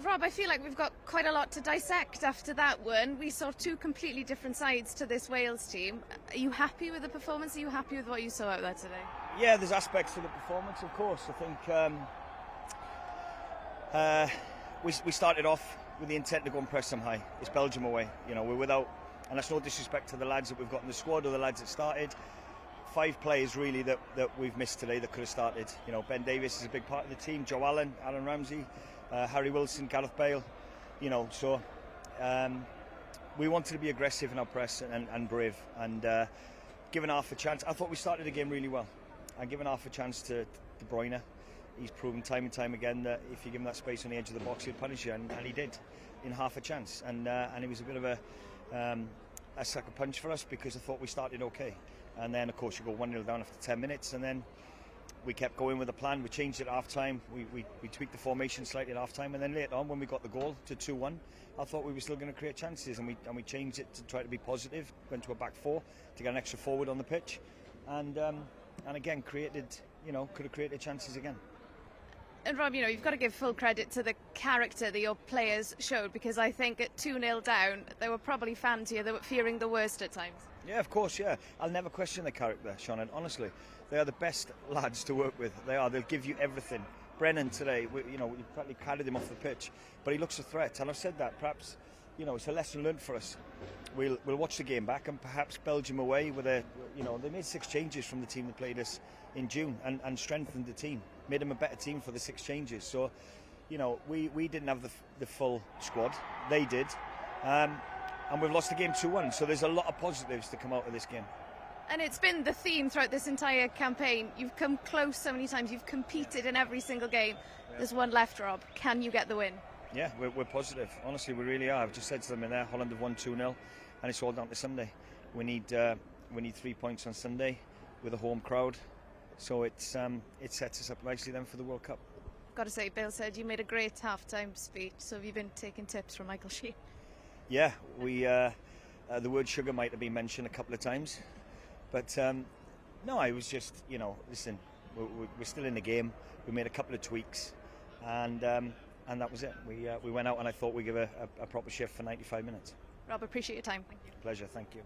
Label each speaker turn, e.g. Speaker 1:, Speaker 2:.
Speaker 1: Rob, I feel like we've got quite a lot to dissect after that one. We saw two completely different sides to this Wales team. Are you happy with the performance? Are you happy with what you saw out there today?
Speaker 2: Yeah, there's aspects to the performance, of course. I think we started off with the intent to go and press them high. It's Belgium away. You know, we're without, and that's no disrespect to the lads that we've got in the squad or the lads that started. 5 players really that we've missed today that could have started. You know, Ben Davies is a big part of the team. Joe Allen, Aaron Ramsey, Harry Wilson, Gareth Bale. You know, so we wanted to be aggressive in our press and brave and given half a chance. I thought we started the game really well. And given half a chance to De Bruyne, he's proven time and time again that if you give him that space on the edge of the box, he'll punish you, and he did in half a chance. And it was a bit of a sucker punch for us because I thought we started okay. And then, of course, you go 1-0 down after 10 minutes, and then we kept going with the plan. We changed it at half-time. We tweaked the formation slightly at half-time, and then later on, when we got the goal to 2-1, I thought we were still going to create chances, and we changed it to try to be positive, went to a back 4 to get an extra forward on the pitch, and again, could have created chances again.
Speaker 1: And Rob, you know, you've got to give full credit to the character that your players showed, because I think at 2-0 down, there were probably fans here that were fearing the worst at times.
Speaker 2: Yeah, of course, yeah. I'll never question their character, Sean, and honestly, they are the best lads to work with. They are. They'll give you everything. Brennan today, we probably carried him off the pitch, but he looks a threat, and I've said that. Perhaps, you know, it's a lesson learned for us. We'll watch the game back, and perhaps Belgium away with they made 6 changes from the team that played us in June and strengthened the team, made them a better team for the 6 changes. So, you know, we didn't have the full squad. They did. And we've lost the game 2-1, so there's a lot of positives to come out of this game.
Speaker 1: And it's been the theme throughout this entire campaign. You've come close so many times, you've competed in every single game. Yeah. There's one left, Rob. Can you get the win? Yeah,
Speaker 2: we're positive. Honestly, we really are. I've just said to them in there, Holland have won 2-0, and it's all down to Sunday. We need 3 points on Sunday with a home crowd, so it sets us up nicely then for the World Cup.
Speaker 1: Got to say, Bill said you made a great half-time speech, so have you been taking tips from Michael Sheen?
Speaker 2: Yeah, the word sugar might have been mentioned a couple of times, but no, I was just, listen, we're still in the game. We made a couple of tweaks, and that was it. We went out and I thought we'd give a proper shift for 95 minutes.
Speaker 1: Rob, appreciate your time. Thank you.
Speaker 2: Pleasure, thank you.